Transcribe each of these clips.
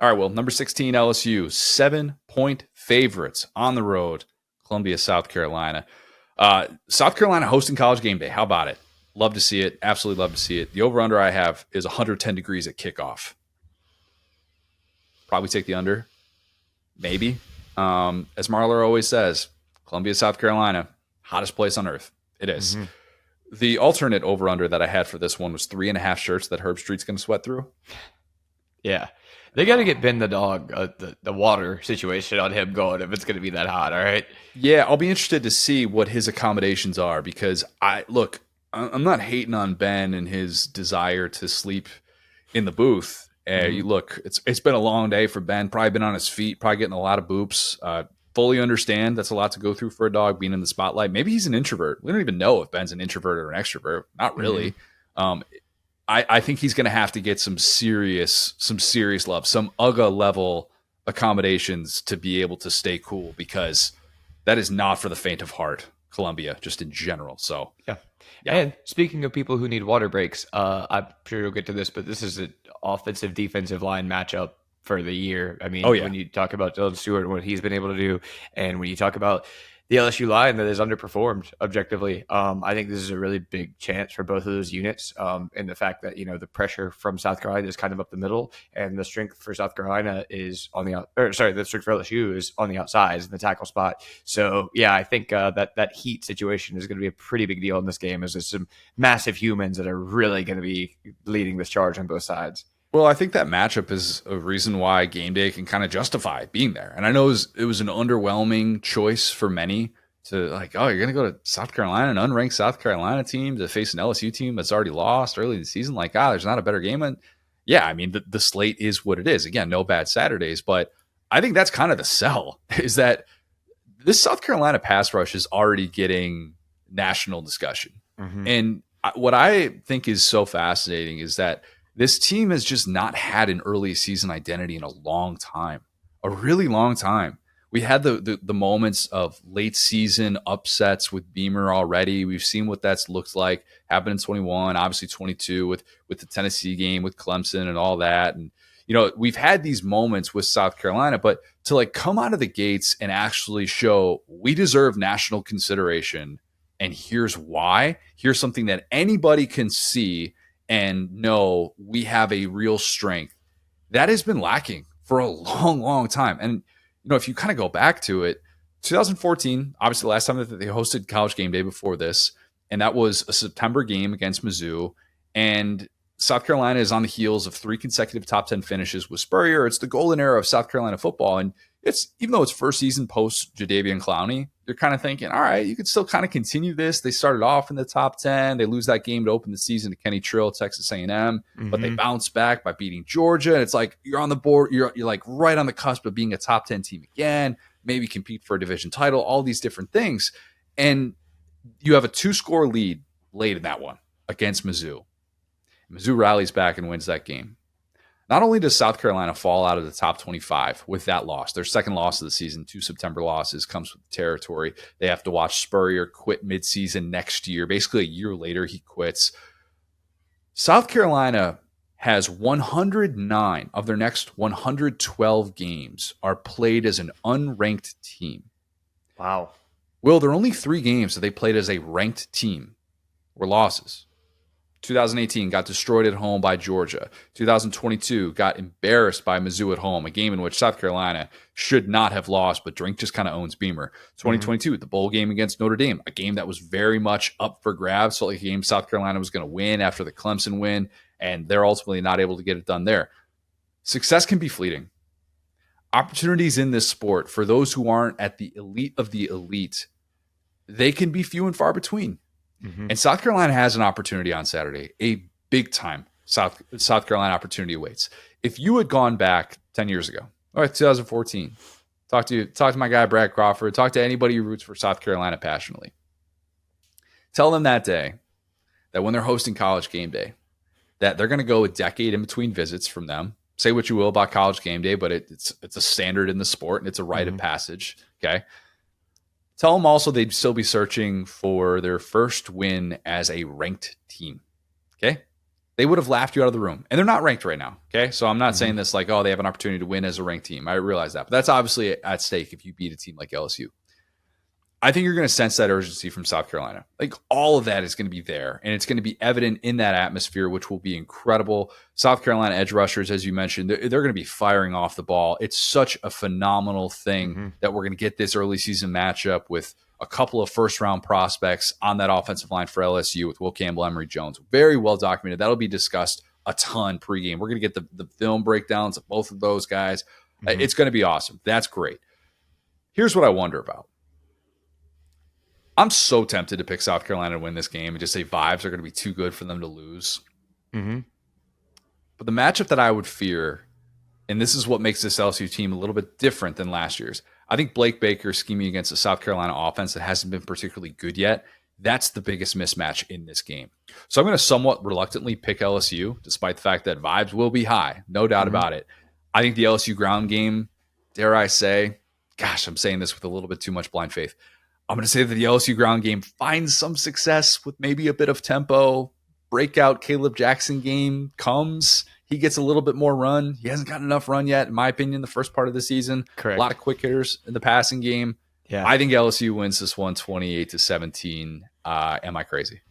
All right, well, number 16, LSU, 7-point favorites on the road, Columbia, South Carolina. South Carolina hosting College Game Day. How about it? Love to see it. Absolutely love to see it. The over-under I have is 110 degrees at kickoff. Probably take the under. Maybe. As Marler always says, Columbia, South Carolina, hottest place on earth. It is. Mm-hmm. The alternate over-under that I had for this one was 3.5 shirts that Herb Street's going to sweat through. Yeah. They got to get Ben the dog, the water situation on him going if it's going to be that hot, all right? Yeah, I'll be interested to see what his accommodations are because I'm not hating on Ben and his desire to sleep in the booth. Look, it's been a long day for Ben, probably been on his feet, probably getting a lot of boops. Fully understand that's a lot to go through for a dog being in the spotlight. Maybe he's an introvert. We don't even know if Ben's an introvert or an extrovert. Not really. Mm-hmm. I think he's going to have to get some serious love, some UGA level accommodations to be able to stay cool because that is not for the faint of heart, Columbia, just in general. So, yeah. And speaking of people who need water breaks, I'm sure you'll get to this, but this is an offensive defensive line matchup for the year. I mean, when you talk about Dylan Stewart and what he's been able to do, and when you talk about the LSU line that is underperformed objectively, I think this is a really big chance for both of those units. And the fact that, the pressure from South Carolina is kind of up the middle and the strength for South Carolina is on the the strength for LSU is on the outside in the tackle spot. So yeah, I think that heat situation is going to be a pretty big deal in this game as there's some massive humans that are really going to be leading this charge on both sides. Well, I think that matchup is a reason why game day can kind of justify being there. And I know it was an underwhelming choice for many to you're going to go to South Carolina, an unranked South Carolina team to face an LSU team that's already lost early in the season. There's not a better game. And yeah, I mean, the slate is what it is. Again, no bad Saturdays, but I think that's kind of the sell is that this South Carolina pass rush is already getting national discussion. Mm-hmm. And what I think is so fascinating is that this team has just not had an early season identity in a long time, a really long time. We had the moments of late season upsets with Beamer already. We've seen what that's looked like happen in 21, obviously 22 with the Tennessee game with Clemson and all that. And, we've had these moments with South Carolina, but to come out of the gates and actually show we deserve national consideration. And here's why. Here's something that anybody can see and know we have a real strength. That has been lacking for a long, long time. And, if you kind of go back to it, 2014, obviously the last time that they hosted College Game Day before this, and that was a September game against Mizzou. And South Carolina is on the heels of 3 consecutive top 10 finishes with Spurrier. It's the golden era of South Carolina football. And even though it's first season post Jadeveon Clowney, you're kind of thinking, all right, you could still kind of continue this. They started off in the top 10. They lose that game to open the season to Kenny Trill, Texas A&M, but they bounce back by beating Georgia. And it's like you're on the board. You're right on the cusp of being a top 10 team again, maybe compete for a division title, all these different things. And you have a 2-score lead late in that one against Mizzou. Mizzou rallies back and wins that game. Not only does South Carolina fall out of the top 25 with that loss, their second loss of the season, 2 September losses, comes with the territory. They have to watch Spurrier quit midseason next year. Basically, a year later, he quits. South Carolina has 109 of their next 112 games are played as an unranked team. Wow. Will, there are only 3 games that they played as a ranked team were losses. 2018 got destroyed at home by Georgia. 2022 got embarrassed by Mizzou at home, a game in which South Carolina should not have lost, but Drink just kind of owns Beamer. 2022, the bowl game against Notre Dame, a game that was very much up for grabs, felt like a game South Carolina was going to win after the Clemson win, and they're ultimately not able to get it done there. Success can be fleeting. Opportunities in this sport, for those who aren't at the elite of the elite, they can be few and far between. And South Carolina has an opportunity on Saturday, a big time South Carolina opportunity awaits. If you had gone back 10 years ago, all right, 2014, talk to my guy Brad Crawford, talk to anybody who roots for South Carolina passionately. Tell them that day that when they're hosting College Game Day, that they're going to go a decade in between visits from them. Say what you will about College Game Day, but it's a standard in the sport and it's a rite of passage. Okay. Tell them also they'd still be searching for their first win as a ranked team. Okay? they would have laughed you out of the room. And they're not ranked right now. Okay. So I'm not saying this like, oh, they have an opportunity to win as a ranked team. I realize that. But that's obviously at stake if you beat a team like LSU. I think you're going to sense that urgency from South Carolina. Like all of that is going to be there, and it's going to be evident in that atmosphere, which will be incredible. South Carolina edge rushers, as you mentioned, they're going to be firing off the ball. It's such a phenomenal thing that we're going to get this early season matchup with a couple of first-round prospects on that offensive line for LSU with Will Campbell, Emory Jones. Very well documented. That'll be discussed a ton pregame. We're going to get the film breakdowns of both of those guys. It's going to be awesome. That's great. Here's what I wonder about. I'm so tempted to pick South Carolina to win this game and just say vibes are going to be too good for them to lose. But the matchup that I would fear, and this is what makes this LSU team a little bit different than last year's, I think Blake Baker scheming against a South Carolina offense that hasn't been particularly good yet, that's the biggest mismatch in this game. So I'm going to somewhat reluctantly pick LSU, despite the fact that vibes will be high, no doubt about it. I think the LSU ground game, dare I say, gosh, I'm saying this with a little bit too much blind faith. I'm going to say that the LSU ground game finds some success with maybe a bit of tempo. Breakout Caleb Jackson game comes. He gets a little bit more run. He hasn't gotten enough run yet, in my opinion, the first part of the season. Correct. A lot of quick hitters in the passing game. Yeah. I think LSU wins this one 28-17. Am I crazy?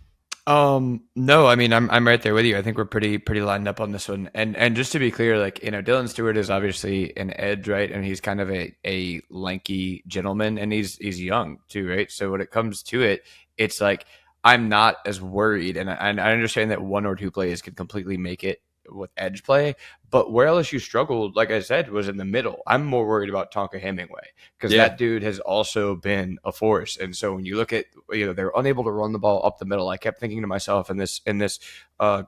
No, I mean, I'm right there with you. I think we're pretty lined up on this one. And just to be clear, like, Dylan Stewart is obviously an edge, right? And he's kind of a lanky gentleman, and he's young too, right? So when it comes to it, it's like, I'm not as worried. And I understand that one or two plays can completely make it with edge play, but where LSU struggled, like I said, was in the middle. I'm more worried about Tonka Hemingway because that dude has also been a force. And so when you look at, they're unable to run the ball up the middle. I kept thinking to myself in this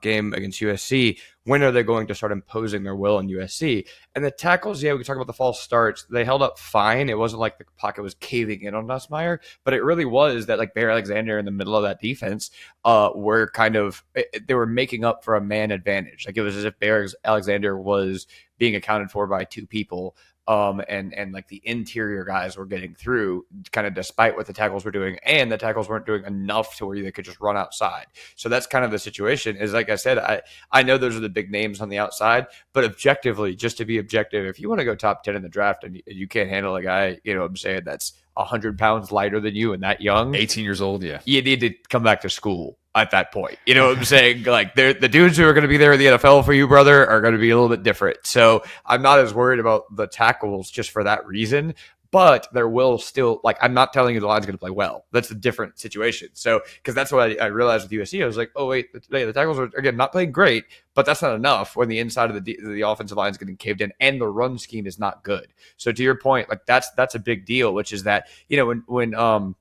game against USC, when are they going to start imposing their will on USC? And the tackles, we can talk about the false starts. They held up fine. It wasn't like the pocket was caving in on Nussmeier, but it really was that like Bear Alexander in the middle of that defense were kind of, they were making up for a man advantage. Like it was as if Bear Alexander was being accounted for by two people. And like the interior guys were getting through kind of despite what the tackles were doing, and the tackles weren't doing enough to where they could just run outside. So that's kind of the situation is, like I said, I know those are the big names on the outside, but objectively, just to be objective, if you want to go top 10 in the draft and you can't handle a guy, I'm saying that's 100 pounds lighter than you and that young, 18 years old. Yeah. You need to come back to school at that point. You know what I'm saying? Like the dudes who are going to be there in the NFL for you, brother, are going to be a little bit different. So I'm not as worried about the tackles just for that reason, but there will still, like, I'm not telling you the line's going to play well. That's a different situation. So, because that's what I realized with USC. I was like, oh, wait, the tackles are, again, not playing great, but that's not enough when the inside of the offensive line is getting caved in and the run scheme is not good. So to your point, like that's a big deal, which is that, when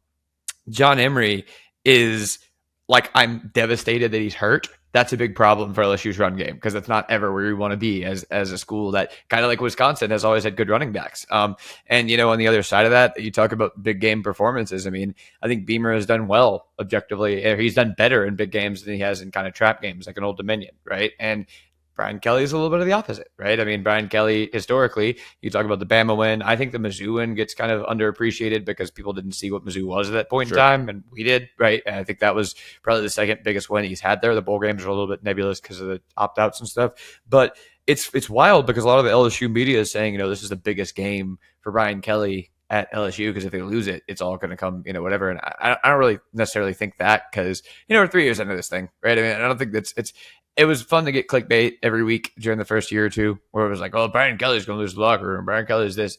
John Emery is like, I'm devastated that he's hurt. That's a big problem for LSU's run game because it's not ever where we want to be as a school that kind of like Wisconsin has always had good running backs. And, on the other side of that, you talk about big game performances. I mean, I think Beamer has done well objectively. He's done better in big games than he has in kind of trap games like an Old Dominion, right? And Brian Kelly is a little bit of the opposite, right? I mean, Brian Kelly, historically, you talk about the Bama win. I think the Mizzou win gets kind of underappreciated because people didn't see what Mizzou was at that point in time, and we did, right? And I think that was probably the second biggest win he's had there. The bowl games are a little bit nebulous because of the opt-outs and stuff, but it's wild because a lot of the LSU media is saying, this is the biggest game for Brian Kelly at LSU because if they lose it, it's all going to come, whatever. And I don't really necessarily think that because, we're 3 years into this thing, right? I mean, I don't think it was fun to get clickbait every week during the first year or two where it was like, oh, Brian Kelly's going to lose the locker room. Brian Kelly's this.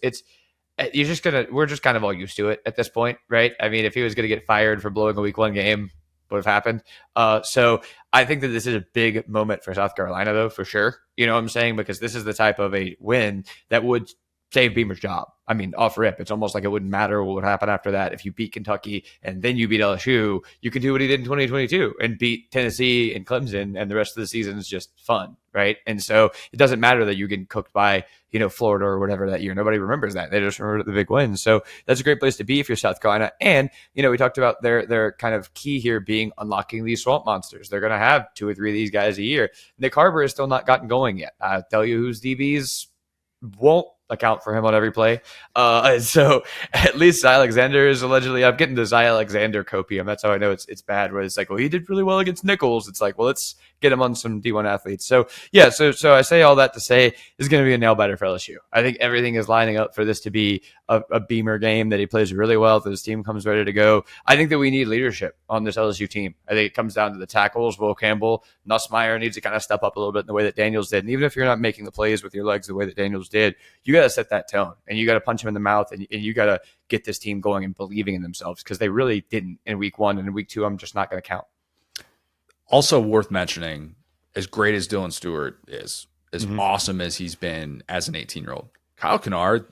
We're just kind of all used to it at this point, right? I mean, if he was going to get fired for blowing a week one game, would have happened. So I think that this is a big moment for South Carolina, though, for sure. You know what I'm saying? Because this is the type of a win that would save Beamer's job. I mean, off rip, it's almost like it wouldn't matter what would happen after that. If you beat Kentucky and then you beat LSU, you can do what he did in 2022 and beat Tennessee and Clemson, and the rest of the season is just fun, right? And so it doesn't matter that you get cooked by, Florida or whatever that year. Nobody remembers that. They just remember the big wins. So that's a great place to be if you're South Carolina. And, we talked about their kind of key here being unlocking these swamp monsters. They're going to have 2 or 3 of these guys a year. Nick Harbor has still not gotten going yet. I'll tell you whose DBs won't account for him on every play. And so at least Zy Alexander is allegedly, I'm getting the Zy Alexander copium. That's how I know it's bad. Where it's like, well, he did really well against Nichols. It's like, well, let's get him on some D1 athletes. So yeah, so I say all that to say this is going to be a nail biter for LSU. I think everything is lining up for this to be a beamer game, that he plays really well, that his team comes ready to go. I think that we need leadership on this LSU team. I think it comes down to the tackles. Will Campbell, Nussmeier needs to kind of step up a little bit in the way that Daniels did. And even if you're not making the plays with your legs the way that Daniels did, you got to set that tone, and you got to punch him in the mouth, and you got to get this team going and believing in themselves, because they really didn't in week 1, and in week 2, I'm just not going to count. Also worth mentioning, as great as Dylan Stewart is, as awesome as he's been as an 18-year-old, Kyle Kennard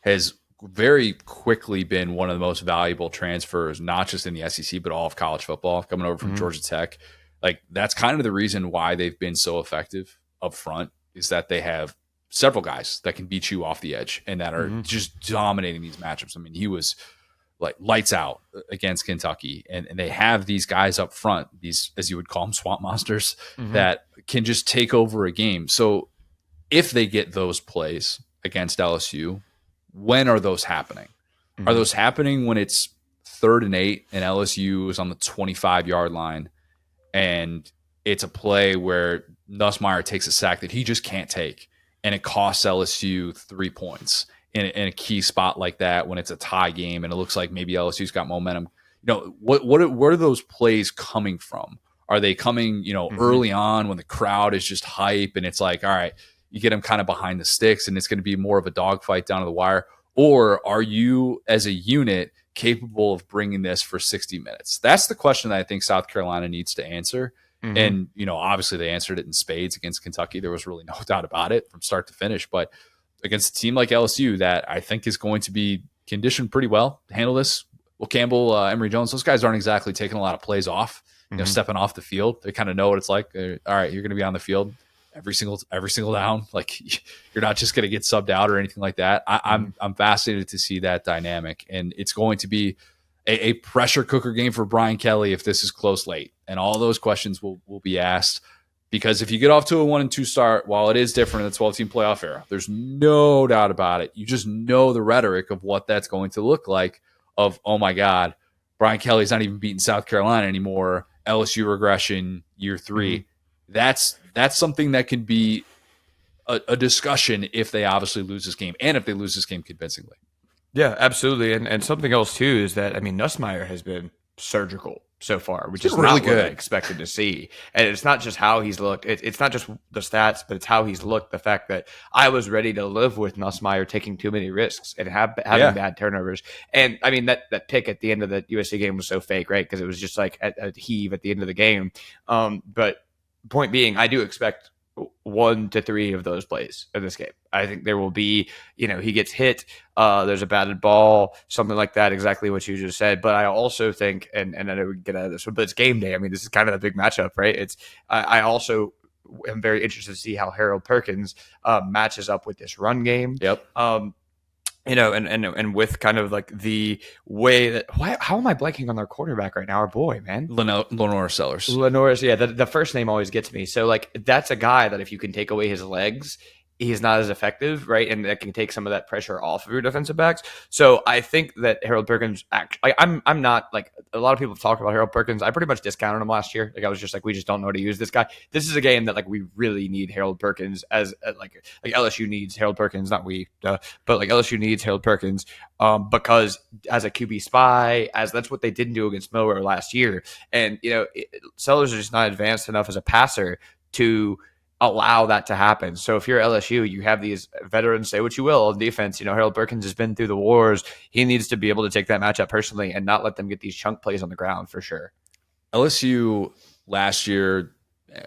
has very quickly been one of the most valuable transfers, not just in the SEC, but all of college football, coming over from Georgia Tech. Like, that's kind of the reason why they've been so effective up front, is that they have several guys that can beat you off the edge and that are just dominating these matchups. I mean, he was like lights out against Kentucky, and they have these guys up front, these, as you would call them, swamp monsters, that can just take over a game. So if they get those plays against LSU, when are those happening? Are those happening when it's 3rd and 8 and LSU is on the 25-yard line, and it's a play where Nussmeier takes a sack that he just can't take, and it costs LSU 3 points in a key spot like that, when it's a tie game and it looks like maybe LSU's got momentum? You know, what are those plays coming from? Are they coming, early on when the crowd is just hype and it's like, all right, you get them kind of behind the sticks and it's going to be more of a dogfight down to the wire? Or are you, as a unit, capable of bringing this for 60 minutes? That's the question that I think South Carolina needs to answer. And, obviously they answered it in spades against Kentucky. There was really no doubt about it from start to finish. But against a team like LSU that I think is going to be conditioned pretty well to handle this, Will Campbell, Emory Jones, those guys aren't exactly taking a lot of plays off, stepping off the field. They kind of know what it's like. All right, you're going to be on the field every single down. Like, you're not just going to get subbed out or anything like that. I'm fascinated to see that dynamic, and it's going to be a pressure cooker game for Brian Kelly if this is close late, and all those questions will be asked. Because if you get off to a 1-2 start, while it is different in the 12-team playoff era, there's no doubt about it. You just know the rhetoric of what that's going to look like. Of, oh my God, Brian Kelly's not even beating South Carolina anymore. LSU regression year 3. That's something that can be a discussion if they obviously lose this game, and if they lose this game convincingly. Yeah, absolutely. And something else too is that, I mean, Nussmeier has been surgical so far, which is really good. What I expected to see. And it's not just how he's looked. It's not just the stats, but it's how he's looked. The fact that I was ready to live with Nussmeier taking too many risks and having bad turnovers. And I mean, that pick at the end of the USC game was so fake, right? Because it was just like a heave at the end of the game. But point being, I do expect 1 to 3 of those plays in this game. I think there will be, he gets hit, there's a batted ball, something like that, exactly what you just said. But I also think, and I know we can get out of this one, but it's game day. I mean, this is kind of a big matchup, right? I also am very interested to see how Harold Perkins matches up with this run game. Yep. And with kind of like the way that, how am I blanking on their quarterback right now? Our boy, man. Lenore Sellers. Yeah. The first name always gets me. So like, that's a guy that if you can take away his legs, he's not as effective, right? And that can take some of that pressure off of your defensive backs. So I think that Harold Perkins, actually, I'm not like, a lot of people talk about Harold Perkins. I pretty much discounted him last year. Like, I was just like, we just don't know how to use this guy. This is a game that like we really need Harold Perkins as like LSU needs Harold Perkins, not we, but like LSU needs Harold Perkins because as a QB spy, as that's what they didn't do against Millwall last year. And Sellers is just not advanced enough as a passer to allow that to happen. So if you're LSU, you have these veterans, say what you will, on defense. Harold Perkins has been through the wars. He needs to be able to take that matchup personally and not let them get these chunk plays on the ground for sure. LSU last year,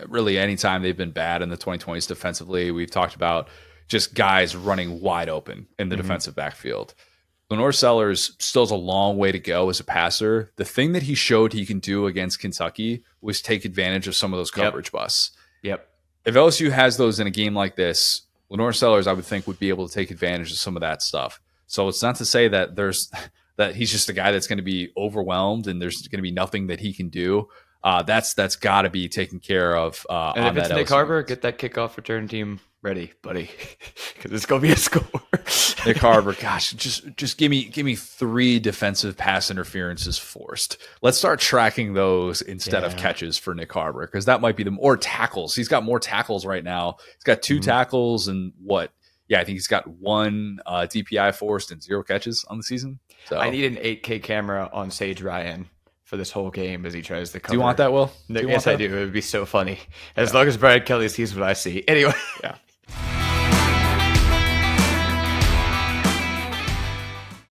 really anytime they've been bad in the 2020s defensively, we've talked about just guys running wide open in the defensive backfield. Lenore Sellers still has a long way to go as a passer. The thing that he showed he can do against Kentucky was take advantage of some of those coverage busts. Yep. If LSU has those in a game like this, Lenore Sellers, I would think, would be able to take advantage of some of that stuff. So it's not to say that that he's just a guy that's going to be overwhelmed and there's going to be nothing that he can do. That's got to be taken care of. And on if it's that Nick LSU Harbor, defense. get that kickoff return team ready, buddy, because it's gonna be a score. Nick Harbor, gosh, just give me 3 defensive pass interferences forced. Let's start tracking those instead of catches for Nick Harbor, because that might be or tackles. He's got more tackles right now. He's got 2 tackles and what? Yeah, I think he's got 1 DPI forced and 0 catches on the season. So I need an 8K camera on Sage Ryan for this whole game as he tries to cover. Do you want that, Will? Yes, I do. It would be so funny. As long as Brian Kelly sees what I see. Anyway. Yeah.